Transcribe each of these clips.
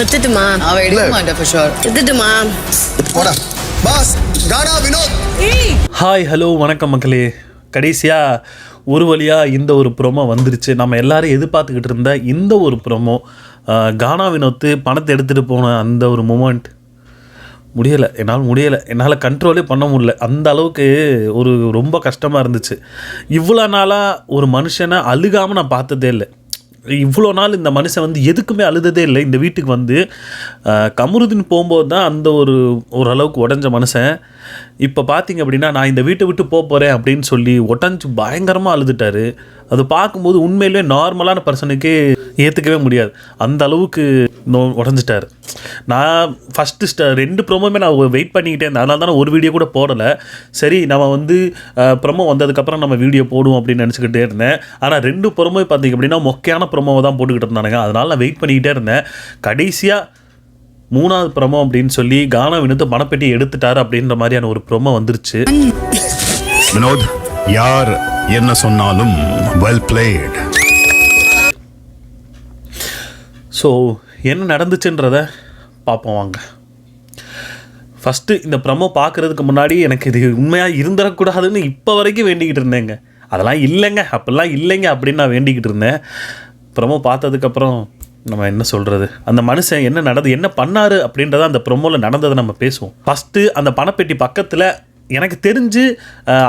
சுத்திட்டுமா அவ எடுக்க மாட்டா for sure. சுத்திட்டுமா போடா பாஸ் கானா வினோத். ஹாய் ஹலோ வணக்கம் மக்களே. கடைசியாக ஒரு வழியாக இந்த ஒரு ப்ரோமோ வந்துருச்சு. நம்ம எல்லாரும் எதிர்பார்த்துக்கிட்டு இருந்த இந்த ஒரு ப்ரோமோ, கானா வினோத்து பணத்தை எடுத்துகிட்டு போன அந்த ஒரு மூமெண்ட் என்னால் கண்ட்ரோலே பண்ண முடியல. அந்த அளவுக்கு ஒரு ரொம்ப கஷ்டமாக இருந்துச்சு. இவ்வளோ நாளாக ஒரு மனுஷனை அழுகாமல் நான் பார்த்ததே இல்லை. இவ்வளோ நாள் இந்த மனுஷன் வந்து எதுக்குமே அழுததே இல்லை. இந்த வீட்டுக்கு வந்து கமருதீன் போகும்போது தான் அந்த ஓரளவுக்கு உடஞ்ச மனுஷன் இப்போ பார்த்தீங்க அப்படின்னா, நான் இந்த வீட்டை விட்டு போகிறேன் அப்படின்னு சொல்லி உடஞ்சி பயங்கரமாக அழுதுட்டார். அது பார்க்கும்போது உண்மையிலே நார்மலான பர்சனுக்கே ஏற்றுக்கவே முடியாது. அந்த அளவுக்கு உடஞ்சிட்டார். நான் ஃபஸ்ட்டு 2 ப்ரோமோமே நான் வெயிட் பண்ணிக்கிட்டே இருந்தேன். அதனால தான் ஒரு வீடியோ கூட போடலை. சரி நம்ம வந்து ப்ரோமோ வந்ததுக்கப்புறம் நம்ம வீடியோ போடுவோம் அப்படின்னு நினச்சிக்கிட்டே இருந்தேன். ஆனால் 2 ப்ரோமோ பார்த்திங்க அப்படின்னா மொக்கையான ப்ரோமோவை தான் போட்டுக்கிட்டு இருந்தானுங்க. அதனால் நான் வெயிட் பண்ணிக்கிட்டே இருந்தேன். கடைசியாக 3வது ப்ரோமோ அப்படின்னு சொல்லி கானா வினோத் பணப்பெட்டி எடுத்துட்டார் அப்படின்ற மாதிரியான ஒரு ப்ரோமோ வந்துருச்சு. வினோத், யார் என்ன சொன்னாலும் வெல் பிளேட். ஸோ என்ன நடந்துச்சுன்றத பார்ப்போம் வாங்க. ஃபஸ்ட்டு இந்த ப்ரோமோ பார்க்குறதுக்கு முன்னாடி எனக்கு இது உண்மையாக இருந்துடக்கூடாதுன்னு இப்போ வரைக்கும் வேண்டிக்கிட்டு இருந்தேங்க. அதெல்லாம் இல்லைங்க, அப்படிலாம் இல்லைங்க அப்படின்னு நான் வேண்டிக்கிட்டு இருந்தேன். ப்ரோமோ பார்த்ததுக்கப்புறம் நம்ம என்ன சொல்கிறது, அந்த மனுஷன் என்ன பண்ணார் அப்படின்றத அந்த ப்ரோமோவில் நடந்ததை நம்ம பேசுவோம். ஃபஸ்ட்டு அந்த பணப்பெட்டி பக்கத்தில் எனக்கு தெரிஞ்சு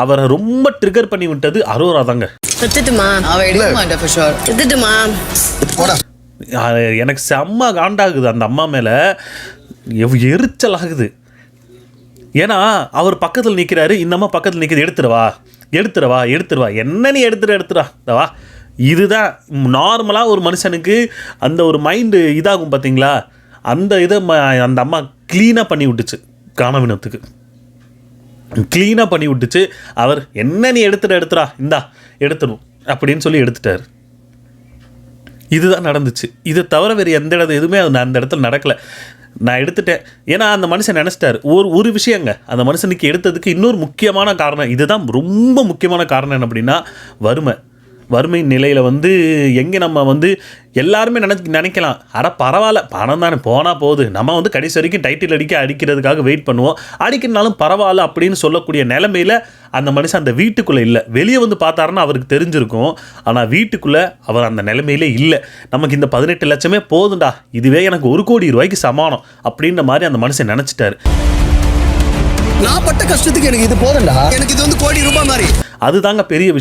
அவரை ரொம்ப ட்ரிகர் பண்ணி விட்டது அரோரா தாங்க. சுத்திட்டுமா அவ எடுக்க மாட்டா for sure. சுத்திட்டுமா போடா எனக்கு செம்ம காண்டாகுது அந்த அம்மா மேலே, எரிச்சல் ஆகுது. ஏன்னா அவர் பக்கத்தில் நிற்கிறாரு, இந்த அம்மா பக்கத்தில் நிற்கிது. எடுத்துருவா என்ன நீ எடுத்துருவா. இதுதான் நார்மலாக ஒரு மனுஷனுக்கு அந்த ஒரு மைண்டு இதாகும் பார்த்தீங்களா. அந்த இதை அந்த அம்மா க்ளீனாக பண்ணி விட்டுச்சு. கானா வினோத்துக்கு க்ளீனாக பண்ணி விட்டுச்சு. அவர் என்ன நீ எடுத்துடா இந்தா எடுத்துடும் அப்படின்னு சொல்லி எடுத்துட்டார். இதுதான் நடந்துச்சு. இதை தவிர வேறு எந்த எதுவுமே அந்த இடத்துல நடக்கலை. நான் எடுத்துட்டேன். ஏன்னா அந்த மனுஷன் நினச்சிட்டார். ஒரு விஷயங்க, அந்த மனுஷனுக்கு எடுத்ததுக்கு இன்னொரு முக்கியமான காரணம், இதுதான் ரொம்ப முக்கியமான காரணம் என்ன அப்படின்னா, வறுமை நிலையில் வந்து எங்கே நம்ம வந்து எல்லாருமே நினைக்கலாம், பரவாயில்ல பணம் தானே போனால் போகுது, நம்ம வந்து கடைசி வரைக்கும் டைட்டில் அடிக்கிறதுக்காக வெயிட் பண்ணுவோம், அடிக்கிறனாலும் பரவாயில்ல அப்படின்னு சொல்லக்கூடிய நிலைமையில் அந்த மனுஷன் அந்த வீட்டுக்குள்ளே இல்லை. வெளியே வந்து பார்த்தாருன்னா அவருக்கு தெரிஞ்சிருக்கும். ஆனால் வீட்டுக்குள்ளே அவர் அந்த நிலைமையிலே இல்லை. நமக்கு இந்த 18 லட்சமே போதுண்டா, இதுவே எனக்கு 1 கோடி ரூபாய்க்கு சமானம் அப்படின்ற மாதிரி அந்த மனுஷன் நினச்சிட்டாரு. நான் பட்ட கஷ்டத்துக்கு எனக்கு இது போதும்டா, எனக்கு இது வந்து கோடி ரூபாய் மாதிரி. அதுதான் பெரிய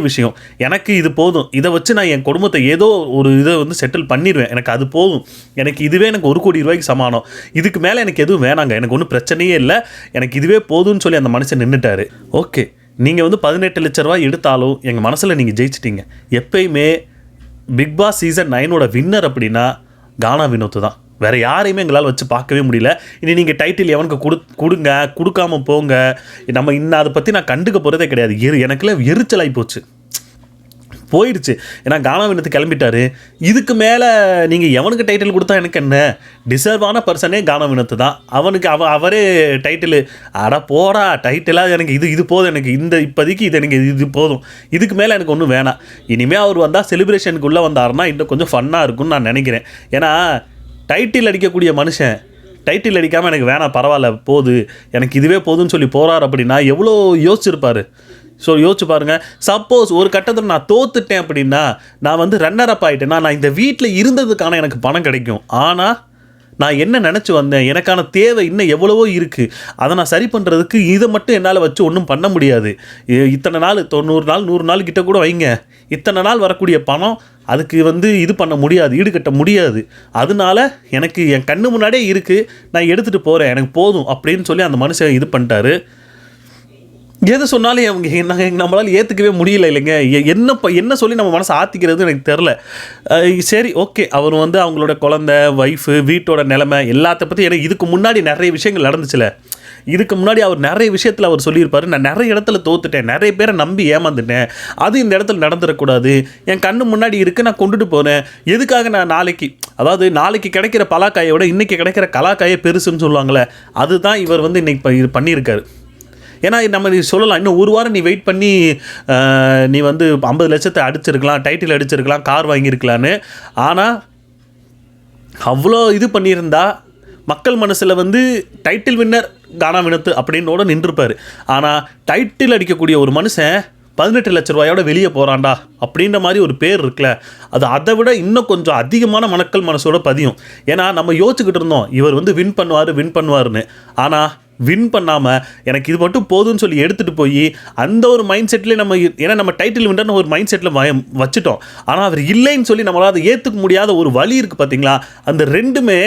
விஷயம். எனக்கு இது போதும், இதை வச்சு நான் என் குடும்பத்தை ஏதோ ஒரு இதை வந்து செட்டில் பண்ணிடுவேன், எனக்கு அது போதும், எனக்கு இதுவே எனக்கு 1 கோடி ரூபாய்க்கு சமானம், இதுக்கு மேலே எனக்கு எதுவும் வேணாங்க, எனக்கு ஒன்றும் பிரச்சனையே இல்லை, எனக்கு இதுவே போதும்னு சொல்லி அந்த மனுஷன் நின்றுட்டாரு. ஓகே, நீங்கள் வந்து 18 லட்ச ரூபாய் எடுத்தாலும் எங்கள் மனசில் நீங்கள் ஜெயிச்சிட்டீங்க. எப்பயுமே பிக் பாஸ் சீசன் 9 வின்னர் அப்படின்னா கானா வினோத் தான். வேறு யாரையுமே எங்களால் வச்சு பார்க்கவே முடியல. இனி நீங்கள் டைட்டில் எவனுக்கு கொடுங்க, கொடுக்காமல் போங்க, நம்ம இன்னும் அதை பற்றி நான் கண்டுக்க போகிறதே கிடையாது. எனக்குள்ள எரிச்சலாகி போயிடுச்சு. ஏன்னா கானா வினோத் கிளம்பிட்டாரு. இதுக்கு மேலே நீங்கள் எவனுக்கு டைட்டில் கொடுத்தா எனக்கு என்ன, டிசர்வான பர்சனே கானா வினோத் தான். அவனுக்கு அவரே டைட்டில் போடா டைட்டிலாக எனக்கு இது போதும், எனக்கு இப்போதைக்கு இது எனக்கு இது போதும், இதுக்கு மேலே எனக்கு ஒன்றும் வேணாம். இனிமேல் அவர் வந்தால் செலிப்ரேஷனுக்குள்ளே வந்தாருன்னா இன்னும் கொஞ்சம் ஃபன்னாக இருக்கும்னு நான் நினைக்கிறேன். ஏன்னா டைட்டில் அடிக்கக்கூடிய மனுஷன் டைட்டில் அடிக்காமல் எனக்கு வேணாம் பரவாயில்ல போகுது, எனக்கு இதுவே போதும்னு சொல்லி போகிறார் அப்படின்னா எவ்வளோ யோசிச்சிருப்பார். ஸோ யோசிச்சு பாருங்கள். சப்போஸ் ஒரு கட்டத்தில் நான் தோத்துட்டேன் அப்படின்னா, நான் வந்து ரன்னர் அப் ஆகிட்டேன்னா, நான் இந்த வீட்டில் இருந்ததுக்கான எனக்கு பணம் கிடைக்கும். ஆனால் நான் என்ன நினச்சி வந்தேன், எனக்கான தேவை இன்னும் எவ்வளவோ இருக்குது, அதை நான் சரி பண்ணுறதுக்கு இதை மட்டும் என்னால் வச்சு ஒன்றும் பண்ண முடியாது. இத்தனை நாள் 90 நாள் 100 நாள் கிட்ட கூட வைங்க, இத்தனை நாள் வரக்கூடிய பணம் அதுக்கு வந்து இது பண்ண முடியாது, ஈடுகட்ட முடியாது. அதனால எனக்கு என் கண்ணு முன்னாடியே இருக்குது, நான் எடுத்துகிட்டு போகிறேன், எனக்கு போதும் அப்படின்னு சொல்லி அந்த மனுஷன் இது பண்ணிட்டாரு. எது சொன்னாலும் அவங்க நம்மளால் ஏற்றுக்கவே முடியல இல்லைங்க. என்ன சொல்லி நம்ம மனசை ஆற்றிக்கிறது எனக்கு தெரில. சரி ஓகே, அவர் வந்து அவங்களோட குழந்தை, ஒய்ஃபு, வீட்டோட நிலைமை எல்லாத்த பற்றி எனக்கு இதுக்கு முன்னாடி நிறைய விஷயங்கள் நடந்துச்சுல. இதுக்கு முன்னாடி அவர் நிறைய விஷயத்தில் அவர் சொல்லியிருப்பார், நான் நிறைய இடத்துல தோத்துட்டேன், நிறைய பேரை நம்பி ஏமாந்துட்டேன், அது இந்த இடத்துல நடந்துடக்கூடாது, என் கண்ணு முன்னாடி இருக்குது, நான் கொண்டுட்டு போகிறேன், எதுக்காக நான் நாளைக்கு கிடைக்கிற பலாக்காயை விட இன்றைக்கி கிடைக்கிற கலாக்காயை பெருசுன்னு சொல்லுவாங்களே, அதுதான் இவர் வந்து இன்றைக்கி பண்ணியிருக்காரு. ஏன்னா நம்ம சொல்லலாம், இன்னும் 1 வாரம் நீ வெயிட் பண்ணி நீ வந்து 50 லட்சத்தை அடிச்சிருக்கலாம், டைட்டில் அடிச்சிருக்கலாம், கார் வாங்கியிருக்கலான்னு. ஆனால் அவ்வளோ இது பண்ணியிருந்தா மக்கள் மனசில் வந்து டைட்டில் வின்னர் கானா வினோத் அப்படின்னோட நின்றுப்பார். ஆனால் டைட்டில் அடிக்கக்கூடிய ஒரு மனுஷன் 18 லட்ச ரூபாயோட வெளியே போகிறான்டா அப்படின்ற மாதிரி ஒரு பேர் இருக்குல்ல, அது அதை விட இன்னும் கொஞ்சம் அதிகமான மக்கள் மனசோட பதியும். ஏன்னா நம்ம யோசிச்சுக்கிட்டு இருந்தோம் இவர் வந்து வின் பண்ணுவார்னு. ஆனால் வின் பண்ணாமல் எனக்கு இது மட்டும் போதும்னு சொல்லி எடுத்துகிட்டு போய் அந்த ஒரு மைண்ட் செட்லேயே நம்ம, ஏன்னா நம்ம டைட்டில் வின்னர்னு ஒரு மைண்ட் செட்டில் வச்சுட்டோம். ஆனால் அவர் இல்லைன்னு சொல்லி நம்மளால் அதை ஏற்றுக்க முடியாத ஒரு வழி இருக்குது பார்த்தீங்களா. அந்த ரெண்டுமே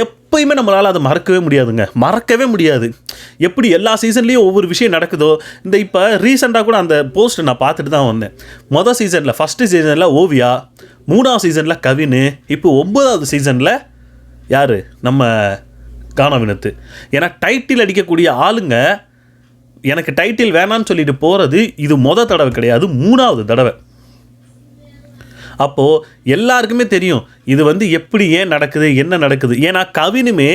எப்பயுமே நம்மளால் அதை மறக்கவே முடியாது. எப்படி எல்லா சீசன்லேயும் ஒவ்வொரு விஷயம் நடக்குதோ, இந்த இப்போ ரீசெண்டாக கூட அந்த போஸ்ட் நான் பார்த்துட்டு தான் வந்தேன். மொதல் சீசனில் ஃபஸ்ட்டு சீசனில் ஓவியா, 3ஆவது சீசனில் கவின், இப்போ 9ஆவது சீசனில் யார் நம்ம கானா வினோத். ஏன்னா டைட்டில் அடிக்கக்கூடிய ஆளுங்க எனக்கு டைட்டில் வேணான்னு சொல்லிட்டு போகிறது இது மொதல் தடவை கிடையாது, 3ஆவது தடவை. அப்போது எல்லாருக்குமே தெரியும் இது வந்து எப்படி ஏன் நடக்குது என்ன நடக்குது. ஏன்னா கவினுமே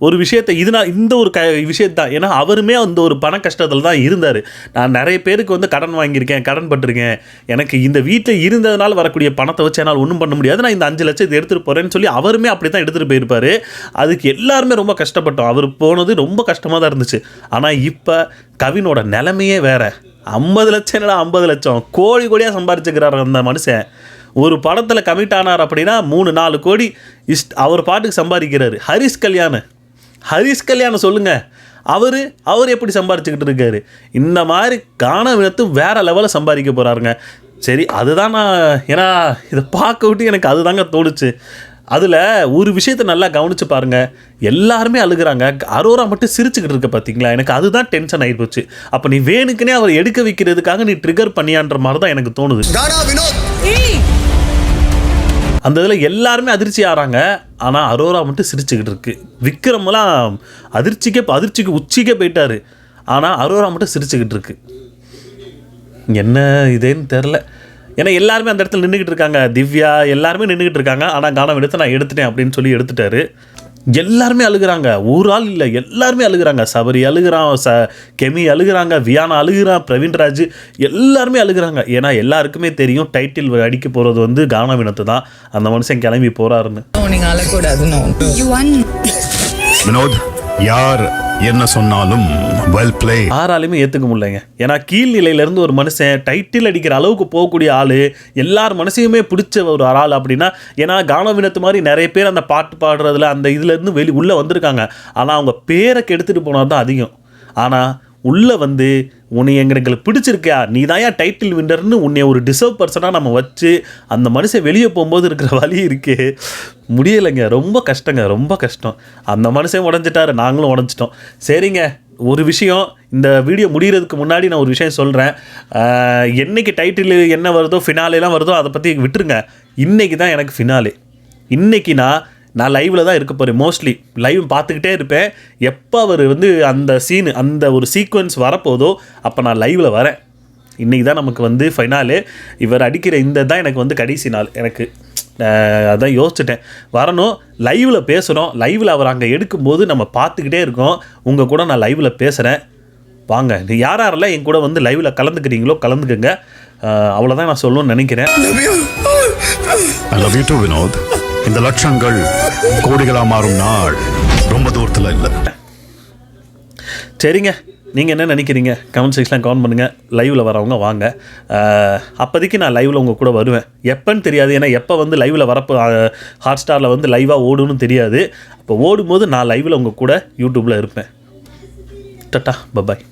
ஒரு விஷயத்தை இந்த ஒரு விஷயத்தான். ஏன்னா அவருமே அந்த ஒரு பண கஷ்டத்தில் தான் இருந்தார். நான் நிறைய பேருக்கு வந்து கடன் வாங்கியிருக்கேன், கடன் பட்டிருக்கேன், எனக்கு இந்த வீட்டில் இருந்ததுனால வரக்கூடிய பணத்தை வச்சு என்னால் ஒன்றும் பண்ண முடியாது, நான் இந்த 5 லட்சத்தை எடுத்துகிட்டு போகிறேன்னு சொல்லி அவருமே அப்படி தான் எடுத்துகிட்டு போயிருப்பார். அதுக்கு எல்லாருமே ரொம்ப கஷ்டப்பட்டோம். அவர் போனது ரொம்ப கஷ்டமாக தான் இருந்துச்சு. ஆனால் இப்போ கவினோட நிலைமையே வேறு. 50 லட்சம் என்னடா 50 லட்சம், கோடியாக சம்பாரிச்சுக்கிறார் அந்த மனுஷன். ஒரு படத்தில் கமிட் ஆனார் அப்படின்னா 3-4 கோடி அவர் பாட்டுக்கு சம்பாதிக்கிறாரு. ஹரிஷ் கல்யாணம் சொல்லுங்கள், அவர் எப்படி சம்பாரிச்சுக்கிட்டு இருக்காரு. இந்த மாதிரி கானா வினோத் வேறு லெவலில் சம்பாதிக்க போகிறாருங்க. சரி, அதுதான் நான், ஏன்னா இதை பார்க்க விட்டு எனக்கு அதுதாங்க தோணுச்சு. அதில் ஒரு விஷயத்தை நல்லா கவனித்து பாருங்கள், எல்லாருமே அழுகிறாங்க, அரோரா மட்டும் சிரிச்சுக்கிட்டு இருக்க பார்த்தீங்களா. எனக்கு அதுதான் டென்ஷன் ஆகி போச்சு. அப்போ நீ வேணுக்குனே அவர் எடுக்க வைக்கிறதுக்காக நீ ட்ரிகர் பண்ணியான்ற மாதிரி தான் எனக்கு தோணுது. அந்த இதில் எல்லாருமே அதிர்ச்சி ஆகிறாங்க, ஆனால் அரோரா மட்டும் சிரிச்சுக்கிட்டு இருக்கு. விக்ரம்லாம் அதிர்ச்சிக்கு உச்சிக்கே போயிட்டார், ஆனால் அரோரா மட்டும் சிரிச்சுக்கிட்டு இருக்கு. என்ன இதேன்னு தெரில. ஏன்னா எல்லாருமே அந்த இடத்துல நின்றுக்கிட்டு இருக்காங்க, திவ்யா எல்லாருமே நின்றுக்கிட்டு இருக்காங்க. ஆனால் கானா வினோத் நான் எடுத்துட்டேன் அப்படின்னு சொல்லி எடுத்துட்டாரு. எல்லாருமே அழுகிறாங்க, ஒரு ஆள் இல்லை, எல்லாருமே அழுகிறாங்க. சபரி அழுகிறான், கெமி அழுகிறாங்க, வியானா அழுகிறான், பிரவீன்ராஜ் எல்லாருமே அழுகிறாங்க. ஏன்னா எல்லாருக்குமே தெரியும் டைட்டில் அடிக்க போகிறது வந்து கானா வினோத் தான். அந்த மனுஷன் கிளம்பி போகிறாருன்னு. நீங்கள் அழக்கூடாது வினோத், யார் என்ன சொன்னாலும் வெல் பிளே. யாராலையுமே ஏற்றுக்க முடியலைங்க. ஏன்னா கீழ்நிலையிலேருந்து ஒரு மனுஷன் டைட்டில் அடிக்கிற அளவுக்கு போகக்கூடிய ஆள், எல்லார் மனசையுமே பிடிச்ச ஒரு ஆள் அப்படின்னா. ஏன்னா கானா வினோத் மாதிரி நிறைய பேர் அந்த பாட்டு பாடுறதுல அந்த இதுலேருந்து உள்ளே வந்திருக்காங்க. ஆனால் அவங்க பேரை கெடுத்துட்டு போனது தான் அதிகம். ஆனால் உள்ளே வந்து உன்னை எங்களுக்கு பிடிச்சிருக்கியா, நீ தான் டைட்டில் வின்னர்னு உன்னை ஒரு டிசர்வ் பர்சனாக நம்ம வச்சு அந்த மனுஷன் வெளியே போகும்போது இருக்கிற வழி இருக்கே, முடியலைங்க. ரொம்ப கஷ்டம். அந்த மனுஷன் உடஞ்சிட்டாரு, நாங்களும் உடஞ்சிட்டோம். சரிங்க, ஒரு விஷயம், இந்த வீடியோ முடிகிறதுக்கு முன்னாடி நான் ஒரு விஷயம் சொல்கிறேன். என்றைக்கு டைட்டில் என்ன வருதோ, ஃபினாலேலாம் வருதோ அதை பற்றி விட்டுருங்க. இன்றைக்கி தான் எனக்கு ஃபினாலே. இன்றைக்கி நான் லைவில் தான் இருக்க போகிறேன். மோஸ்ட்லி லைவ் பார்த்துக்கிட்டே இருப்பேன். எப்போ அவர் வந்து அந்த சீனு, அந்த ஒரு சீக்வன்ஸ் வரப்போதோ அப்போ நான் லைவில் வரேன். இன்றைக்கி தான் நமக்கு வந்து ஃபைனாலு. இவர் அடிக்கிற இந்த தான் எனக்கு வந்து கடைசி நாள். எனக்கு அதான் யோசிச்சுட்டேன், வரணும், லைவில் பேசுகிறோம். லைவில் அவர் அங்கே எடுக்கும்போது நம்ம பார்த்துக்கிட்டே இருக்கோம். உங்கள் கூட நான் லைவில் பேசுகிறேன். வாங்க, நீ யாரெல்லாம் என் கூட வந்து லைவில் கலந்துக்கிறீங்களோ கலந்துக்குங்க. அவ்வளோதான் நான் சொல்லணும்னு நினைக்கிறேன். I love you too, Vinod. இந்த லட்சங்கள் கோடிகளாக மாறும் நாள் ரொம்ப தூரத்தில் இல்லை. சரிங்க, நீங்கள் என்ன நினைக்கிறீங்க கமெண்ட் செக்ஷனில் கமெண்ட் பண்ணுங்கள். லைவில் வரவங்க வாங்க. அப்போதைக்கு நான் லைவில் உங்கள் கூட வருவேன். எப்போன்னு தெரியாது, ஏன்னா எப்போ வந்து லைவில் வரப்போ ஹாட் ஸ்டாரில் வந்து லைவாக ஓடுன்னு தெரியாது. அப்போ ஓடும்போது நான் லைவில் உங்கள் கூட யூடியூப்பில் இருப்பேன். Ta-ta, bye bye.